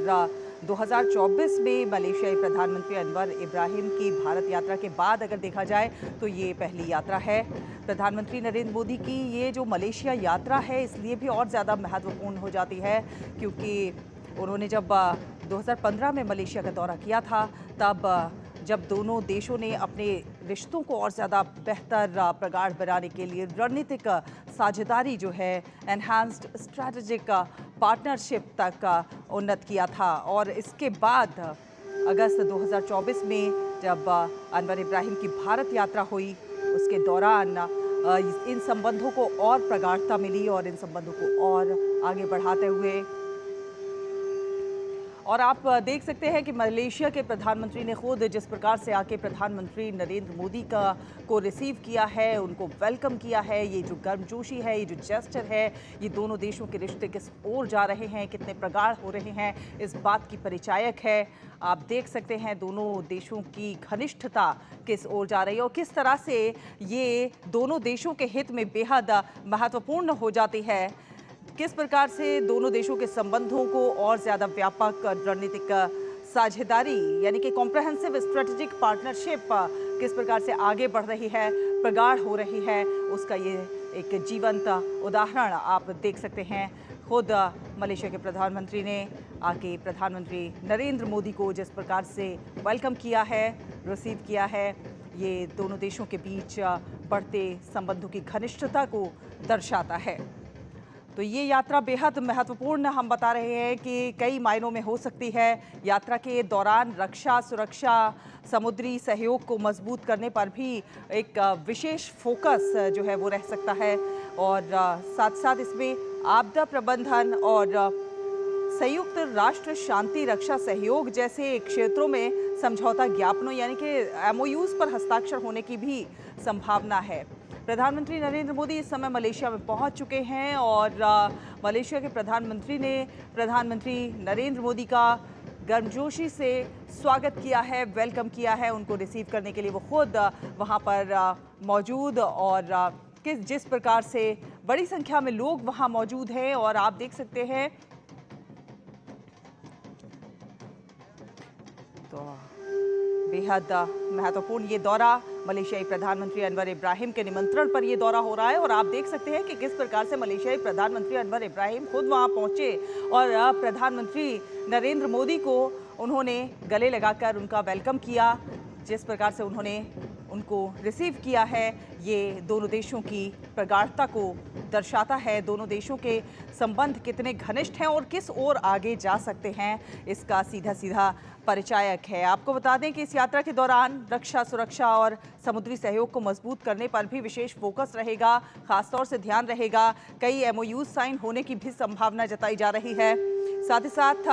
2024 में मलेशियाई प्रधानमंत्री अनवर इब्राहिम की भारत यात्रा के बाद अगर देखा जाए तो ये पहली यात्रा है प्रधानमंत्री नरेंद्र मोदी की। ये जो मलेशिया यात्रा है इसलिए भी और ज़्यादा महत्वपूर्ण हो जाती है क्योंकि उन्होंने जब 2015 में मलेशिया का दौरा किया था तब जब दोनों देशों ने अपने रिश्तों को और ज़्यादा बेहतर प्रगाढ़ बनाने के लिए रणनीतिक साझेदारी जो है एनहांस्ड स्ट्रैटेजिक पार्टनरशिप तक उन्नत किया था। और इसके बाद अगस्त 2024 में जब अनवर इब्राहिम की भारत यात्रा हुई उसके दौरान इन संबंधों को और प्रगाढ़ता मिली और इन संबंधों को और आगे बढ़ाते हुए और आप देख सकते हैं कि मलेशिया के प्रधानमंत्री ने खुद जिस प्रकार से आके प्रधानमंत्री नरेंद्र मोदी को रिसीव किया है, उनको वेलकम किया है, ये जो गर्मजोशी है, ये जो जेस्चर है, ये दोनों देशों के रिश्ते किस ओर जा रहे हैं, कितने प्रगाढ़ हो रहे हैं, इस बात की परिचायक है। आप देख सकते हैं दोनों देशों की घनिष्ठता किस ओर जा रही है और किस तरह से ये दोनों देशों के हित में बेहद महत्वपूर्ण हो जाती है। किस प्रकार से दोनों देशों के संबंधों को और ज़्यादा व्यापक रणनीतिक साझेदारी यानी कि कॉम्प्रहेंसिव स्ट्रेटेजिक पार्टनरशिप किस प्रकार से आगे बढ़ रही है, प्रगाढ़ हो रही है, उसका ये एक जीवंत उदाहरण आप देख सकते हैं। खुद मलेशिया के प्रधानमंत्री ने आके प्रधानमंत्री नरेंद्र मोदी को जिस प्रकार से वेलकम किया है, रिसीव किया है, ये दोनों देशों के बीच बढ़ते संबंधों की घनिष्ठता को दर्शाता है। तो ये यात्रा बेहद महत्वपूर्ण हम बता रहे हैं कि कई मायनों में हो सकती है। यात्रा के दौरान रक्षा, सुरक्षा, समुद्री सहयोग को मजबूत करने पर भी एक विशेष फोकस जो है वो रह सकता है और साथ साथ इसमें आपदा प्रबंधन और संयुक्त राष्ट्र शांति रक्षा सहयोग जैसे क्षेत्रों में समझौता ज्ञापनों यानी कि एमओयूज पर हस्ताक्षर होने की भी संभावना है। प्रधानमंत्री नरेंद्र मोदी इस समय मलेशिया में पहुंच चुके हैं और मलेशिया के प्रधानमंत्री ने प्रधानमंत्री नरेंद्र मोदी का गर्मजोशी से स्वागत किया है, वेलकम किया है। उनको रिसीव करने के लिए वो खुद वहां पर मौजूद और जिस प्रकार से बड़ी संख्या में लोग वहां मौजूद हैं और आप देख सकते हैं तो बेहद महत्वपूर्ण ये दौरा मलेशियाई प्रधानमंत्री अनवर इब्राहिम के निमंत्रण पर ये दौरा हो रहा है और आप देख सकते हैं कि किस प्रकार से मलेशियाई प्रधानमंत्री अनवर इब्राहिम खुद वहां पहुंचे और प्रधानमंत्री नरेंद्र मोदी को उन्होंने गले लगाकर उनका वेलकम किया। जिस प्रकार से उन्होंने उनको रिसीव किया है ये दोनों देशों की प्रगाढ़ता को दर्शाता है। दोनों देशों के संबंध कितने घनिष्ठ हैं और किस ओर आगे जा सकते हैं इसका सीधा सीधा परिचायक है। आपको बता दें कि इस यात्रा के दौरान रक्षा, सुरक्षा और समुद्री सहयोग को मजबूत करने पर भी विशेष फोकस रहेगा, खासतौर से ध्यान रहेगा। कई एमओयू साइन होने की भी संभावना जताई जा रही है। साथ ही साथ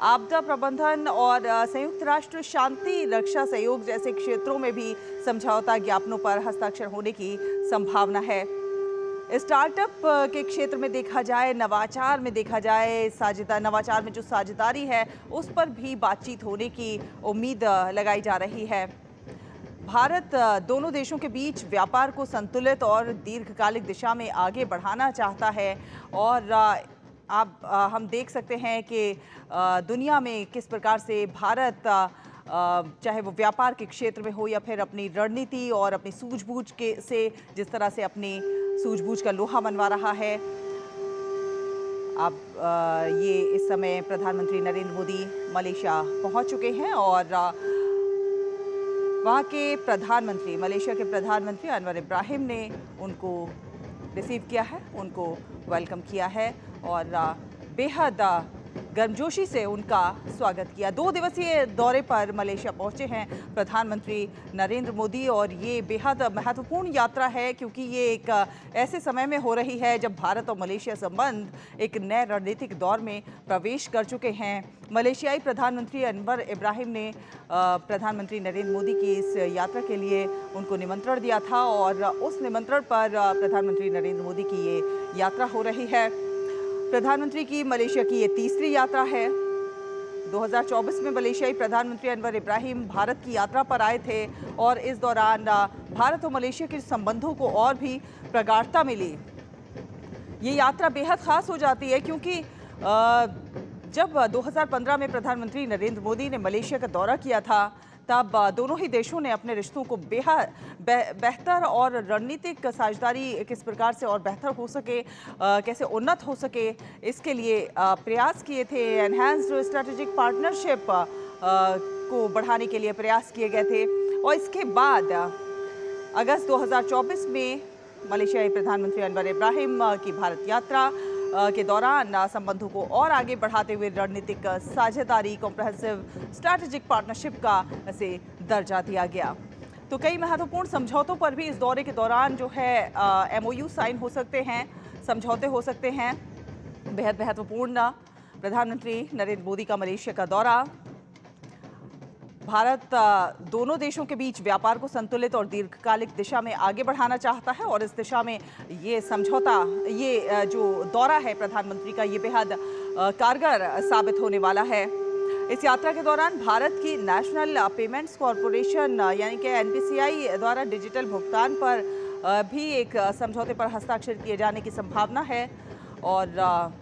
आपदा प्रबंधन और संयुक्त राष्ट्र शांति रक्षा सहयोग जैसे क्षेत्रों में भी समझौता ज्ञापनों पर हस्ताक्षर होने की संभावना है। स्टार्टअप के क्षेत्र में देखा जाए, नवाचार में देखा जाए, नवाचार में जो साझेदारी है उस पर भी बातचीत होने की उम्मीद लगाई जा रही है। भारत दोनों देशों के बीच व्यापार को संतुलित और दीर्घकालिक दिशा में आगे बढ़ाना चाहता है और हम देख सकते हैं कि दुनिया में किस प्रकार से भारत चाहे वो व्यापार के क्षेत्र में हो या फिर अपनी रणनीति और अपनी सूझबूझ के से जिस तरह से अपनी सूझबूझ का लोहा मनवा रहा है। अब ये इस समय प्रधानमंत्री नरेंद्र मोदी मलेशिया पहुंच चुके हैं और वहाँ के प्रधानमंत्री मलेशिया के प्रधानमंत्री अनवर इब्राहिम ने उनको रिसीव किया है, उनको वेलकम किया है और बेहद गर्मजोशी से उनका स्वागत किया। 2 दिवसीय दौरे पर मलेशिया पहुंचे हैं प्रधानमंत्री नरेंद्र मोदी और ये बेहद महत्वपूर्ण यात्रा है क्योंकि ये एक ऐसे समय में हो रही है जब भारत और मलेशिया संबंध एक नए रणनीतिक दौर में प्रवेश कर चुके हैं। मलेशियाई प्रधानमंत्री अनवर इब्राहिम ने प्रधानमंत्री नरेंद्र मोदी की इस यात्रा के लिए उनको निमंत्रण दिया था और उस निमंत्रण पर प्रधानमंत्री नरेंद्र मोदी की ये यात्रा हो रही है। प्रधानमंत्री की मलेशिया की ये तीसरी यात्रा है। 2024 में मलेशियाई प्रधानमंत्री अनवर इब्राहिम भारत की यात्रा पर आए थे और इस दौरान भारत और मलेशिया के संबंधों को और भी प्रगाढ़ता मिली। ये यात्रा बेहद खास हो जाती है क्योंकि जब 2015 में प्रधानमंत्री नरेंद्र मोदी ने मलेशिया का दौरा किया था, तब दोनों ही देशों ने अपने रिश्तों को बेहतर और रणनीतिक साझेदारी किस प्रकार से और बेहतर हो सके, कैसे उन्नत हो सके, इसके लिए प्रयास किए थे। एनहांस्ड स्ट्रेटेजिक पार्टनरशिप को बढ़ाने के लिए प्रयास किए गए थे। और इसके बाद अगस्त 2024 में मलेशियाई प्रधानमंत्री अनवर इब्राहिम की भारत यात्रा के दौरान संबंधों को और आगे बढ़ाते हुए रणनीतिक साझेदारी कॉम्प्रिहेंसिव स्ट्रैटेजिक पार्टनरशिप का इसे दर्जा दिया गया। तो कई महत्वपूर्ण समझौतों पर भी इस दौरे के दौरान जो है MOU साइन हो सकते हैं, समझौते हो सकते हैं। बेहद महत्वपूर्ण प्रधानमंत्री नरेंद्र मोदी का मलेशिया का दौरा। भारत दोनों देशों के बीच व्यापार को संतुलित और दीर्घकालिक दिशा में आगे बढ़ाना चाहता है और इस दिशा में ये समझौता, ये जो दौरा है प्रधानमंत्री का, ये बेहद कारगर साबित होने वाला है। इस यात्रा के दौरान भारत की नेशनल पेमेंट्स कॉरपोरेशन यानी कि NPCI द्वारा डिजिटल भुगतान पर भी एक समझौते पर हस्ताक्षर किए जाने की संभावना है और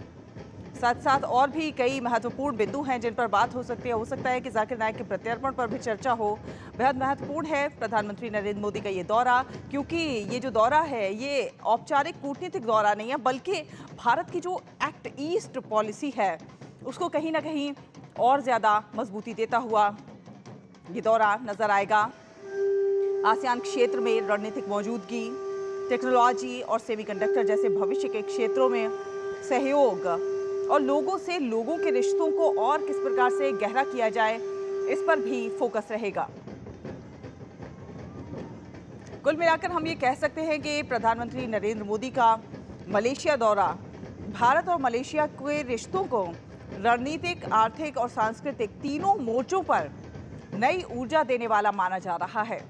साथ साथ और भी कई महत्वपूर्ण बिंदु हैं जिन पर बात हो सकती है। हो सकता है कि जाकिर नाइक के प्रत्यर्पण पर भी चर्चा हो। बेहद महत्वपूर्ण है प्रधानमंत्री नरेंद्र मोदी का ये दौरा, क्योंकि ये जो दौरा है ये औपचारिक कूटनीतिक दौरा नहीं है, बल्कि भारत की जो एक्ट ईस्ट पॉलिसी है उसको कहीं ना कहीं और ज़्यादा मजबूती देता हुआ ये दौरा नजर आएगा। आसियान क्षेत्र में रणनीतिक मौजूदगी, टेक्नोलॉजी और सेमीकंडक्टर जैसे भविष्य के क्षेत्रों में सहयोग और लोगों से लोगों के रिश्तों को और किस प्रकार से गहरा किया जाए, इस पर भी फोकस रहेगा। कुल मिलाकर हम ये कह सकते हैं कि प्रधानमंत्री नरेंद्र मोदी का मलेशिया दौरा भारत और मलेशिया के रिश्तों को रणनीतिक, आर्थिक और सांस्कृतिक तीनों मोर्चों पर नई ऊर्जा देने वाला माना जा रहा है।